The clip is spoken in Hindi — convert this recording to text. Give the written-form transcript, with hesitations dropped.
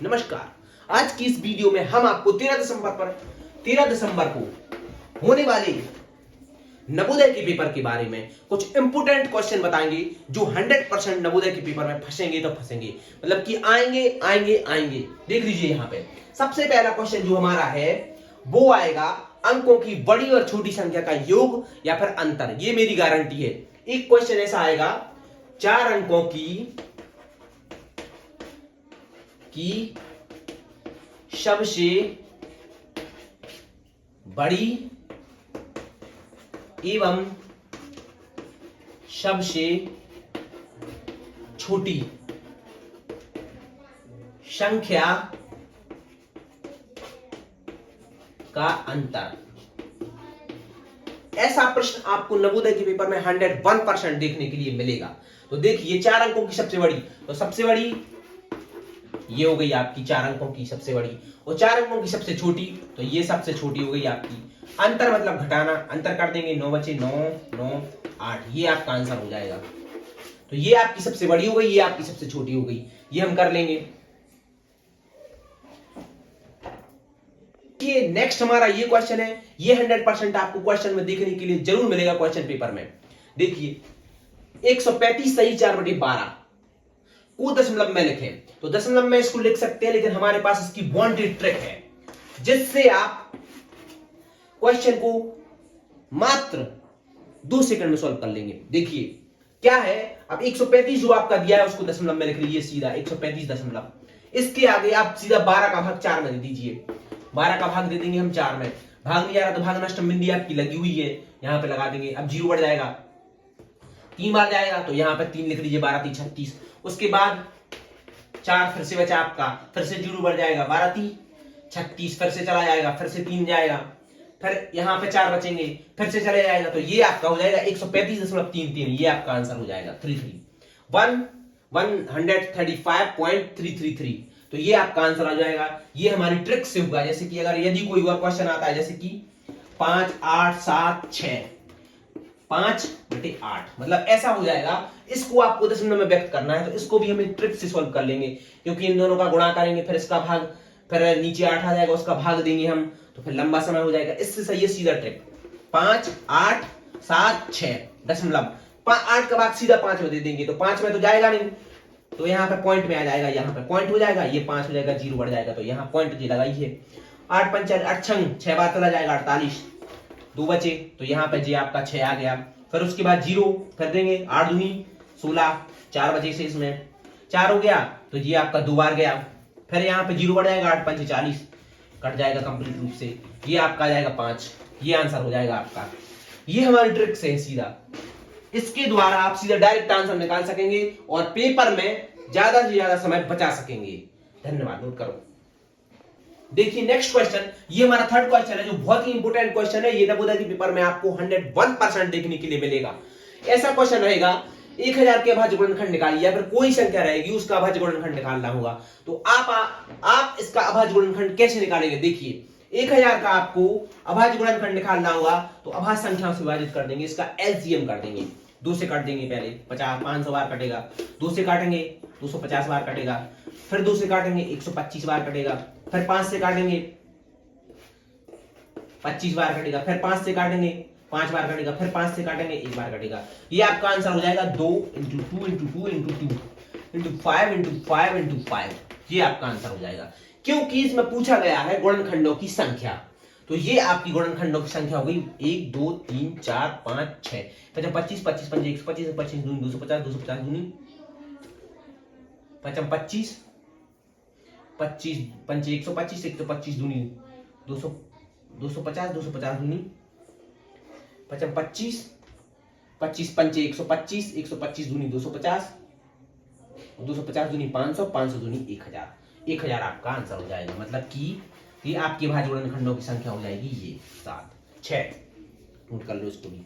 नमस्कार। आज की इस वीडियो में हम आपको 13 दिसंबर को होने वाले नवोदय के पेपर के बारे में कुछ इंपोर्टेंट क्वेश्चन बताएंगे जो 100% नवोदय के पेपर में फंसेंगे तो फंसेंगे, मतलब कि आएंगे। देख लीजिए यहाँ पे सबसे पहला क्वेश्चन जो हमारा है वो आएगा अंकों की बड़ी और छोटी संख्या का योग या फिर अंतर। ये मेरी गारंटी है। एक क्वेश्चन ऐसा आएगा 4 अंकों की सबसे बड़ी एवं सबसे छोटी संख्या का अंतर। ऐसा प्रश्न आपको नवोदय के पेपर में 101% देखने के लिए मिलेगा। तो देखिए 4 अंकों की सबसे बड़ी, तो सबसे बड़ी ये हो गई आपकी 4 अंकों की सबसे बड़ी, और 4 अंकों की सबसे छोटी तो ये सबसे छोटी हो गई आपकी। अंतर मतलब घटाना, अंतर कर देंगे 9 बचे 9 9 8, ये आपका आंसर हो जाएगा। तो ये आपकी सबसे बड़ी हो गई, ये आपकी सबसे छोटी हो गई, ये हम कर लेंगे। ये नेक्स्ट हमारा ये क्वेश्चन है, ये 100% आपको क्वेश्चन में देखने के लिए जरूर मिलेगा क्वेश्चन पेपर में। देखिए 135 सही 4/12 को दशमलव में लिखें, तो दशमलव में इसको लिख सकते हैं, लेकिन हमारे पास इसकी वांटेड ट्रिक है जिससे आप क्वेश्चन को मात्र 2 सेकंड में सॉल्व कर लेंगे। देखिए क्या है, अब 135 जो आपका दिया है उसको दशमलव में लिख लीजिए सीधा 135 दशमलव। इसके आगे आप सीधा 12 का भाग 4 में दे दीजिए। 12 का भाग दे देंगे हम 4 में, भाग नहीं आ रहा तो भाग नष्ट बिंदी आपकी लगी हुई है, यहां पे लगा देंगे। अब 0 बढ़ जाएगा, 3 बार जाएगा तो यहां पर 3 लिख लीजिए, 12 3 36। उसके बाद 4 फिर से बचा आपका, फिर से 0 बढ़ जाएगा, 12 3 36, फिर से चला जाएगा, फिर से 3 जाएगा, फिर यहां पे 4 बचेंगे, फिर से चले जाएगा, तो ये आपका हो जाएगा 135.33। ये आपका आंसर हो जाएगा 135.333। तो ये आपका आंसर आ जाएगा। ये हमारी ट्रिक से होगा। जैसे कि अगर यदि कोई और क्वेश्चन आता है जैसे कि 5 8 7 6 5/8, मतलब ऐसा हो जाएगा। इसको आपको दशमलव में व्यक्त करना है तो इसको भी हम एक ट्रिक से सॉल्व कर लेंगे, क्योंकि इन दोनों का गुणा करेंगे, फिर इसका भाग, फिर नीचे 8 आ जाएगा, उसका भाग देंगे हम, तो फिर लंबा समय हो जाएगा। इससे सही है सीधा ट्रिक 5 8 7 6 दशमलव 8 का भाग सीधा 5 में दे देंगे, तो 5 में तो जाएगा नहीं, तो यहाँ पे पॉइंट में आ जाएगा, यहाँ पे पॉइंट हो जाएगा, ये 5 हो जाएगा, 0 बढ़ जाएगा, तो यहाँ पॉइंट जी लगाइए। 8 पंच 8 6 बार चला जाएगा 48, 2 बचे, तो यहाँ पे जी आपका 6 आ गया। फिर उसके बाद 0 कर देंगे, 8 दूनी 16, 4 बचे से इसमें 4 हो गया, तो ये आपका 2 बार गया। फिर यहाँ पे 0 बढ़ जाएगा, 8 पंच 40, कट जाएगा कंप्लीट रूप से, ये आपका आ जाएगा 5। ये आंसर हो जाएगा आपका। ये हमारी ट्रिक से है सीधा, इसके द्वारा आप सीधा डायरेक्ट आंसर निकाल सकेंगे और पेपर में ज्यादा से ज्यादा समय बचा सकेंगे। धन्यवाद, नोट करो। देखिए नेक्स्ट क्वेश्चन, ये हमारा थर्ड क्वेश्चन है जो बहुत ही इंपोर्टेंट क्वेश्चन है। ये नवोदय के पेपर में आपको 101% देखने के लिए मिलेगा। ऐसा क्वेश्चन रहेगा 1000 के अभाज्य गुणनखंड निकालिए, या फिर कोई संख्या रहेगी उसका अभाज्य गुणनखंड निकालना होगा। तो आप इसका अभाज्य गुणनखंड कैसे निकालेंगे? देखिए 1000 का आपको अभाज्य गुणनखंड निकालना होगा तो अभाज्य संख्याओं से विभाजित कर देंगे, इसका एलसीएम कर देंगे। 2 से काट देंगे, पहले 500 बार कटेगा, 2 से काटेंगे 250 बार कटेगा, फिर 2 से काटेंगे 125 बार कटेगा, फिर 5 से काटेंगे 25 बार कटेगा, फिर 5 से काटेंगे 5 बार कटेगा, फिर 5 से काटेंगे 1 बार कटेगा। ये आपका आंसर हो जाएगा 2 × 2 × 2 × 2 × 5 × 5 × 5। ये आपका आंसर हो जाएगा, क्योंकि इसमें पूछा गया है गुणनखंडों की संख्या। तो ये आपकी गुणनखंडों की संख्या हो गई 1 2 3 4 5 6, 25 25 5 125 25 दूनी 250 250 दूनी 25 25 पंच 125 125 दूनी 200 250 250 दूनी 25 25 पंच 125 125 दूनी 250 250 दूनी 500 500 दूनी 1000। 1000 आपका आंसर हो जाएगा, मतलब कि ये आपके अभाज्य गुणनखंडों की संख्या हो जाएगी ये 7 6। नोट कर लो इसको भी।